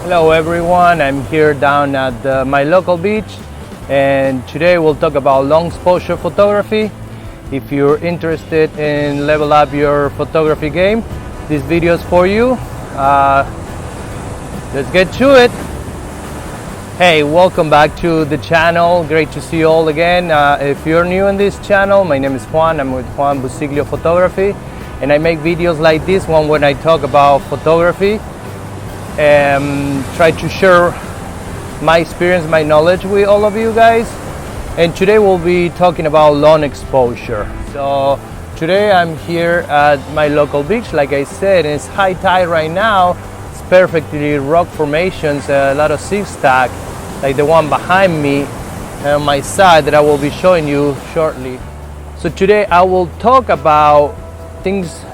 Hello everyone, I'm here down at my local beach, and today we'll talk about long exposure photography. If you're interested in level up your photography game, this video is for you. Let's get to it. Hey, welcome back to the channel. Great to see you all again. If you're new in this channel, my name is Juan. I'm with Juan Busiglio Photography, and I make videos like this one when I talk about photography and try to share my experience, my knowledge with all of you guys. And today we'll be talking about long exposure. So today I'm here at my local beach, like I said, and it's high tide right now. It's perfectly rock formations, a lot of zigzag, like the one behind me and on my side that I will be showing you shortly. So today I will talk about things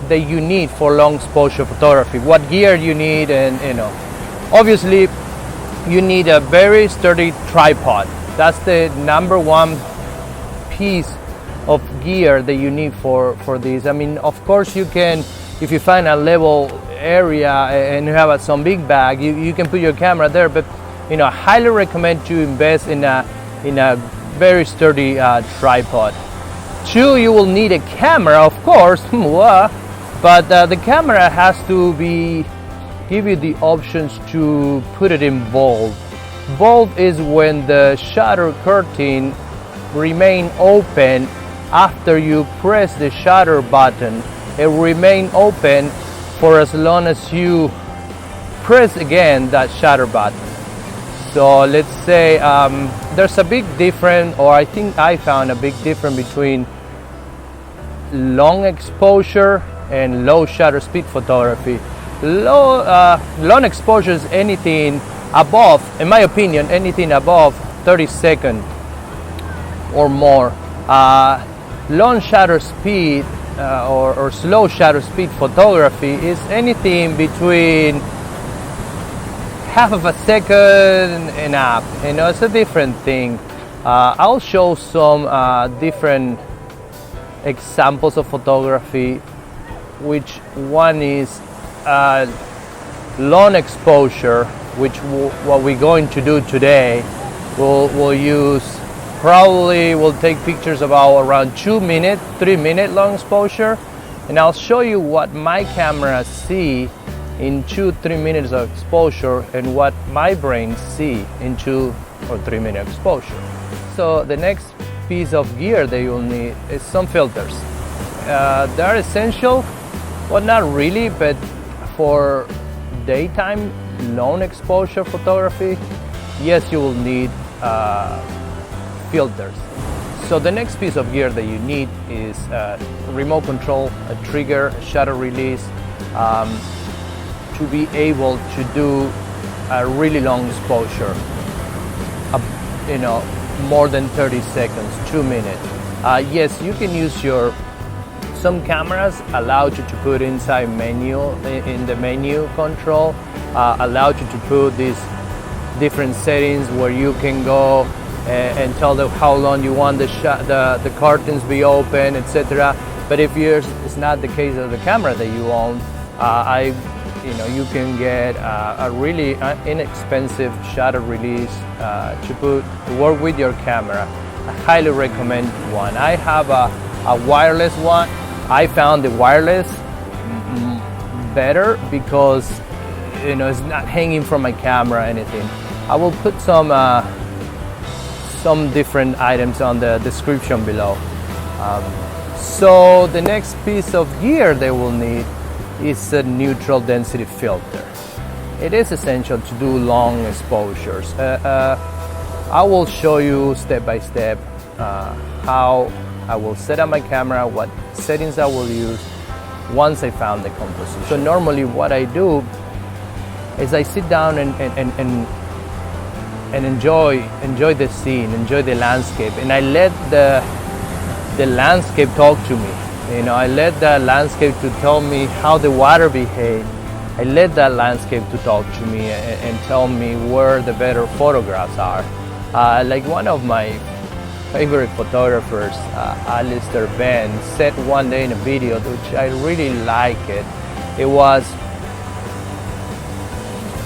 that you need for long exposure photography, what gear you need, and obviously you need a very sturdy tripod. That's the number one piece of gear that you need for this. I mean, of course you can, if you find a level area and you have some big bag, you can put your camera there, but I highly recommend you invest in a very sturdy tripod. Two, you will need a camera, of course. But the camera has to give you the options to put it in bulb. Bulb is when the shutter curtain remain open after you press the shutter button. It remain open for as long as you press again that shutter button. So let's say there's a big difference, or I think I found a big difference between long exposure and low shutter speed photography. Long exposure is anything above, in my opinion, anything above 30 seconds or more. Long shutter speed or slow shutter speed photography is anything between half of a second and up. It's a different thing. I'll show some different examples of photography, which one is long exposure, which what we're going to do today. We'll use, probably we'll take pictures about around 2 minutes, 3 minute long exposure, and I'll show you what my camera see in 2-3 minutes of exposure and what my brain see in 2 or 3 minute exposure. So the next piece of gear that you'll need is some filters. They're essential. Well, not really, but for daytime long exposure photography, yes, you will need filters. So the next piece of gear that you need is remote control, a trigger, a shutter release, to be able to do a really long exposure, more than 30 seconds, 2 minutes. Yes, you can use some cameras allow you to put inside menu, in the menu control, allow you to put these different settings where you can go and tell them how long you want the curtains be open, etc. But if it's not the case of the camera that you own, you can get a really inexpensive shutter release to work with your camera. I highly recommend one. I have a wireless one. I found the wireless better because it's not hanging from my camera or anything. I will put some different items on the description below. So the next piece of gear they will need is a neutral density filter. It is essential to do long exposures. I will show you step by step how I will set up my camera, what settings I will use once I found the composition. So normally what I do is I sit down and enjoy the scene, enjoy the landscape, and I let the landscape talk to me. I let the landscape to tell me how the water behaves. I let that landscape to talk to me and tell me where the better photographs are. Like one of my favorite photographers, Alistair Ben, said one day in a video, which I really like it. It was,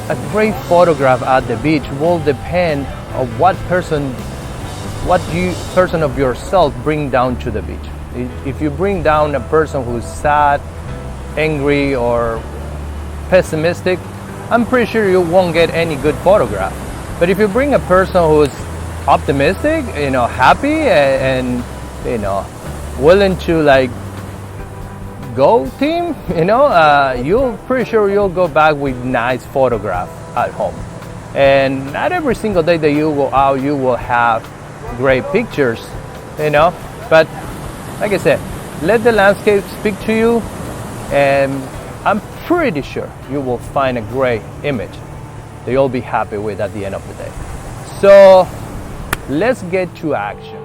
a great photograph at the beach will depend on what person of yourself bring down to the beach. If you bring down a person who's sad, angry, or pessimistic, I'm pretty sure you won't get any good photograph. But if you bring a person who's optimistic, happy, and willing to like go team, you're pretty sure you'll go back with nice photograph at home. And not every single day that you go out you will have great pictures, but like I said, let the landscape speak to you, and I'm pretty sure you will find a great image that you'll be happy with at the end of the day. So let's get to action.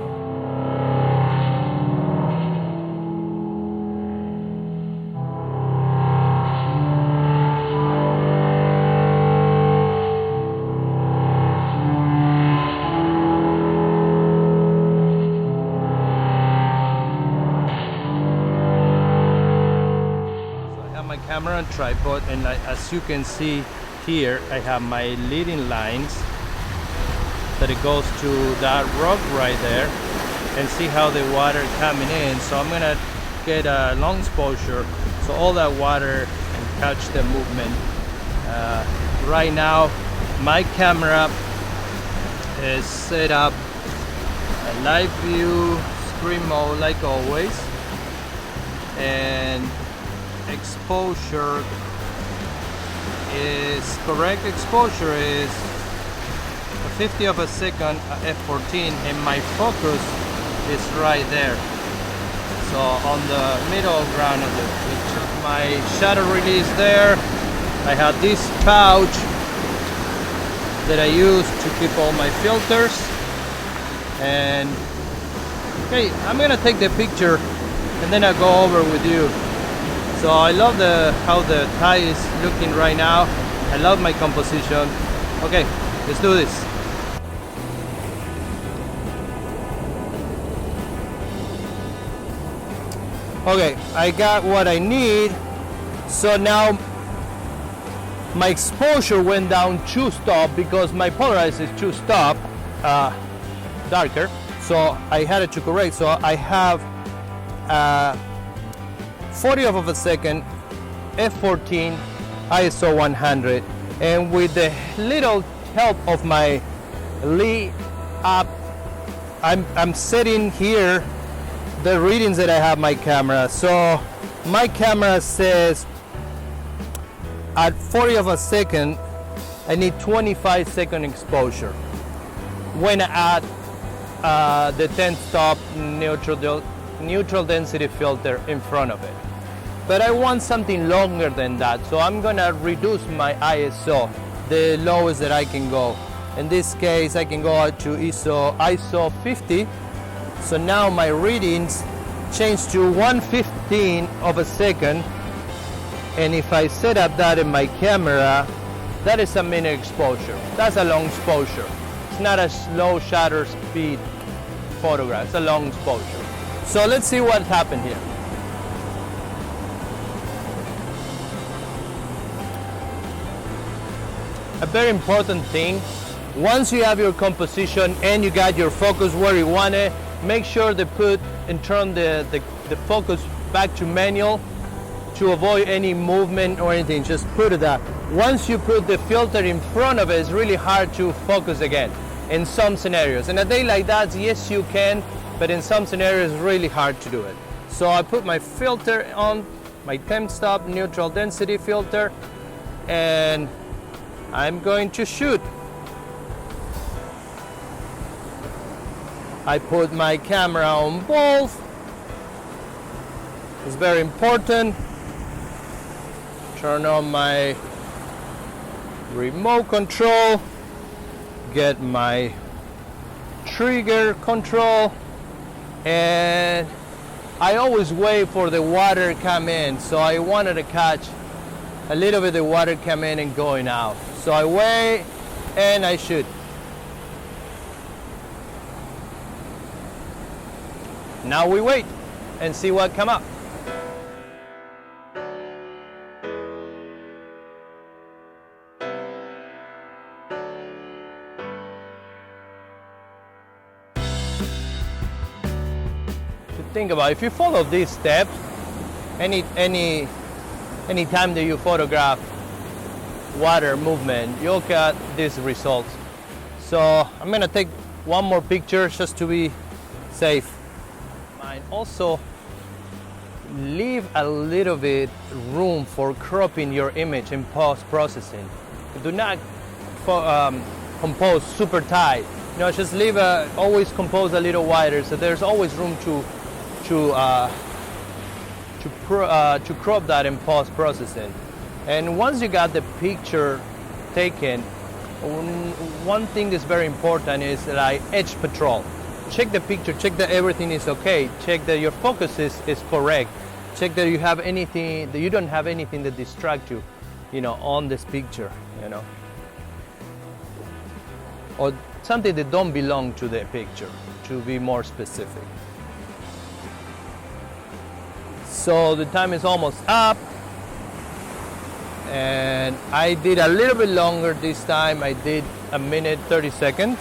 Camera and tripod, and as you can see here, I have my leading lines that it goes to that rock right there, and see how the water coming in. So I'm gonna get a long exposure so all that water can catch the movement. Right now my camera is set up a live view screen mode like always, and exposure is correct. Exposure is a 50 of a second f14, and my focus is right there, so on the middle ground of the picture. My shutter release there. I have this pouch that I use to keep all my filters, and okay, I'm gonna take the picture and then I'll go over with you. So I love how the tie is looking right now. I love my composition. Okay, let's do this. Okay, I got what I need. So now my exposure went down 2 stop because my polarizer is 2 stop darker. So I had it to correct. So I have 40 of a second f14 ISO 100, and with the little help of my lead up, I'm setting here the readings that I have my camera. So my camera says at 40 of a second I need 25-second exposure when I add the 10 stop neutral density filter in front of it. But I want something longer than that, so I'm gonna reduce my ISO, the lowest that I can go. In this case, I can go out to ISO 50. So now my readings change to 1/15 of a second, and if I set up that in my camera, that is a minute exposure. That's a long exposure. It's not a slow shutter speed photograph, it's a long exposure. So let's see what happened here. A very important thing, once you have your composition and you got your focus where you want it, make sure to put and turn the focus back to manual to avoid any movement or anything. Just put it that. Once you put the filter in front of it, it's really hard to focus again in some scenarios. In a day like that, yes you can, but in some scenarios it's really hard to do it. So I put my filter on, my 10 stop neutral density filter, and I'm going to shoot. I put my camera on both. It's very important. Turn on my remote control, get my trigger control, and I always wait for the water come in. So I wanted to catch a little bit of water come in and going out. So I wait and I shoot. Now we wait and see what come up. think about it. If you follow these steps, any time that you photograph water movement, you'll get these results. So I'm gonna take one more picture just to be safe. And also leave a little bit room for cropping your image in post-processing. Do not compose super tight. You know, just leave always compose a little wider, so there's always room to crop that in post-processing. And once you got the picture taken, one thing that's very important is like edge patrol. Check the picture, check that everything is okay, check that your focus is correct, check that you have anything, that you don't have anything that distract you, you know, on this picture, you know, or something that don't belong to the picture, to be more specific. So the time is almost up, and I did a little bit longer this time. I did 1 minute 30 seconds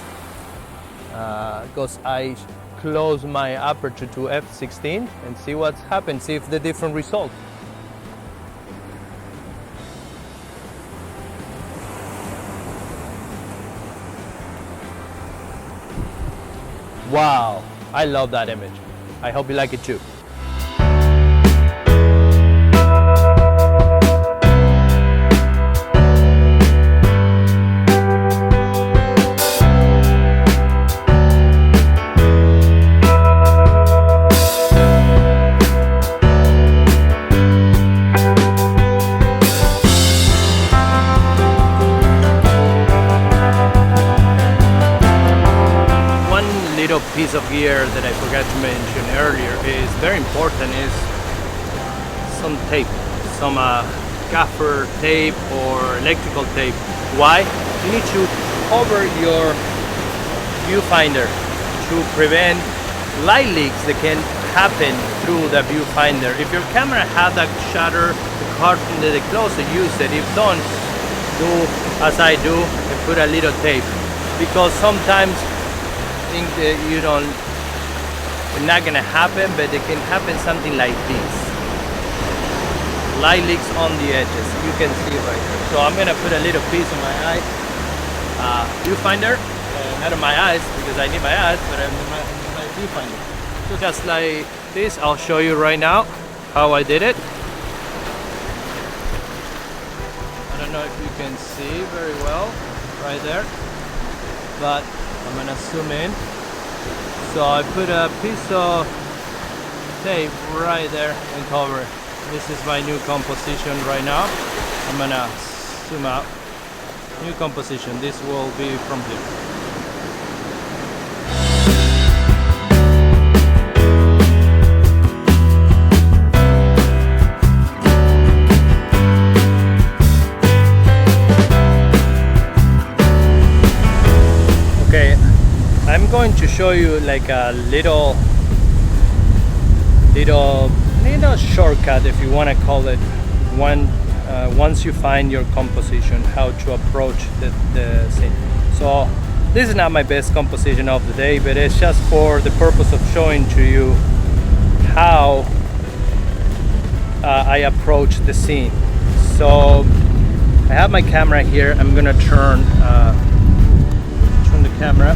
because I close my aperture to f16 and see what's happened, see if the different result. Wow, I love that image. I hope you like it too. Piece of gear that I forgot to mention earlier is very important, is some tape, some gaffer tape or electrical tape. Why? You need to cover your viewfinder to prevent light leaks that can happen through the viewfinder. If your camera had that shutter, the carton that they close, use it. If don't, do as I do and put a little tape, because sometimes think that it's not gonna happen, but it can happen something like this. Light leaks on the edges, you can see right there. So I'm gonna put a little piece of my eye viewfinder, not on my eyes because I need my eyes, but in my viewfinder. So just like this, I'll show you right now how I did it. I don't know if you can see very well right there, but I'm gonna zoom in. So I put a piece of tape right there and cover it. This is my new composition right now. I'm gonna zoom out. New composition. This will be from here. I'm going to show you like a little shortcut, if you want to call it, once you find your composition, how to approach the scene. So this is not my best composition of the day, but it's just for the purpose of showing to you how I approach the scene. So I have my camera here. I'm gonna turn the camera.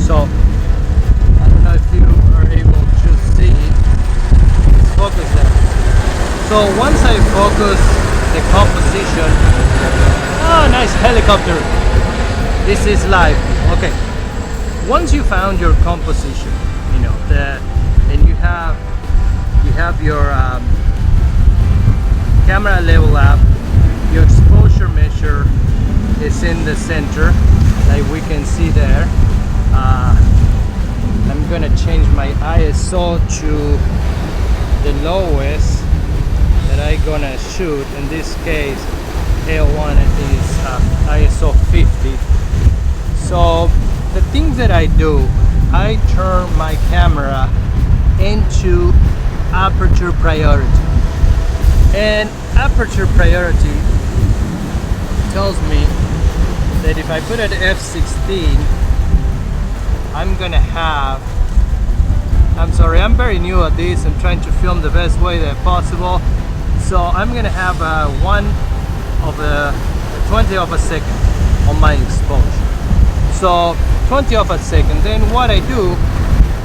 So I don't know if you are able to see. Let's focus there. So once I focus the composition, oh, nice helicopter. This is live. Okay. Once you found your composition, you know and you have your camera level up, your exposure measure is in the center, like we can see there. I'm gonna change my ISO to the lowest that I'm gonna shoot. In this case, L1 is ISO 50. So the things that I do, I turn my camera into aperture priority, and aperture priority tells me that if I put it at f16, I'm gonna have I'm sorry, I'm very new at this. I'm trying to film the best way that possible. So I'm gonna have 20 of a second on my exposure. So 20 of a second. Then what I do,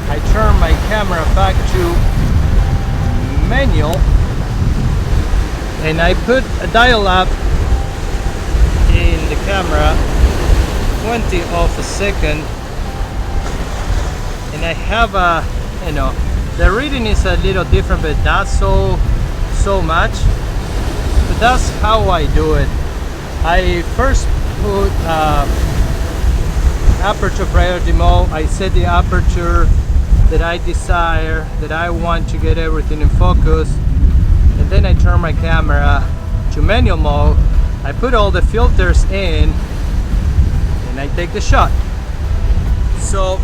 I turn my camera back to manual and I put a dial up in the camera, 20 of a second, and I have a, you know, the reading is a little different, but not so much. But that's how I do it. I first put aperture priority mode. I set the aperture that I desire, that I want to get everything in focus, and then I turn my camera to manual mode. I put all the filters in and I take the shot. So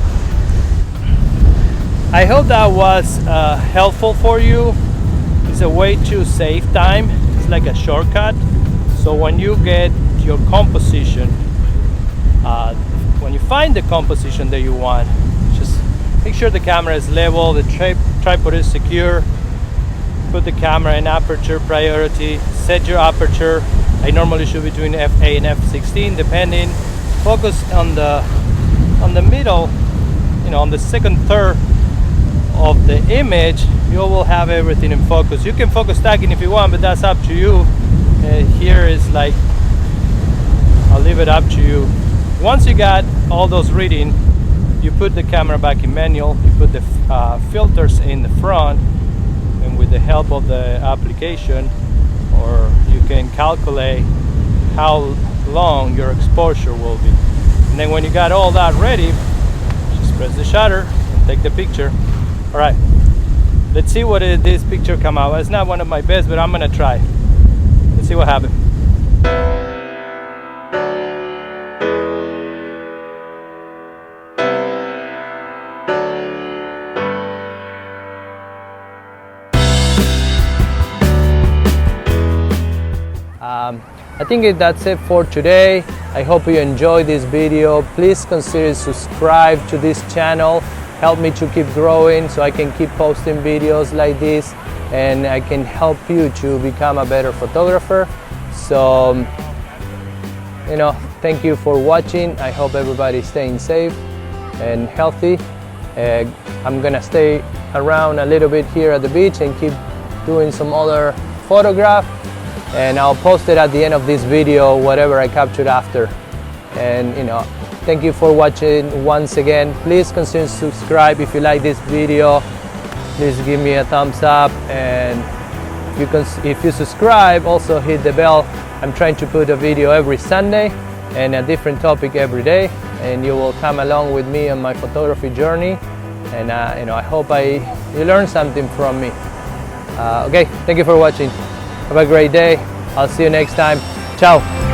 I hope that was helpful for you. It's a way to save time. It's like a shortcut. So when you get your composition, when you find the composition that you want, just make sure the camera is level, the tripod is secure. Put the camera in aperture priority, set your aperture. I normally should be doing f8 and f16 depending. Focus on the middle, you know, on the second third of the image. You will have everything in focus. You can focus stacking if you want, but that's up to you. Here is like, I'll leave it up to you. Once you got all those reading, you put the camera back in manual, you put the filters in the front, and with the help of the application, or you can calculate how long your exposure will be. And then when you got all that ready, just press the shutter and take the picture. All right, let's see what this picture come out. It's not one of my best, but I'm gonna try. Let's see what happens. I think that's it for today. I hope you enjoyed this video. Please consider subscribe to this channel. Help me to keep growing so I can keep posting videos like this and I can help you to become a better photographer. So, you know, thank you for watching. I hope everybody's staying safe and healthy. I'm gonna stay around a little bit here at the beach and keep doing some other photograph. And I'll post it at the end of this video, whatever I captured after. And you know, thank you for watching once again. Please consider subscribe if you like this video. Please give me a thumbs up, and if you subscribe, also hit the bell. I'm trying to put a video every Sunday and a different topic every day, and you will come along with me on my photography journey. And you know, I hope you learn something from me. Okay, thank you for watching. Have a great day. I'll see you next time. Ciao.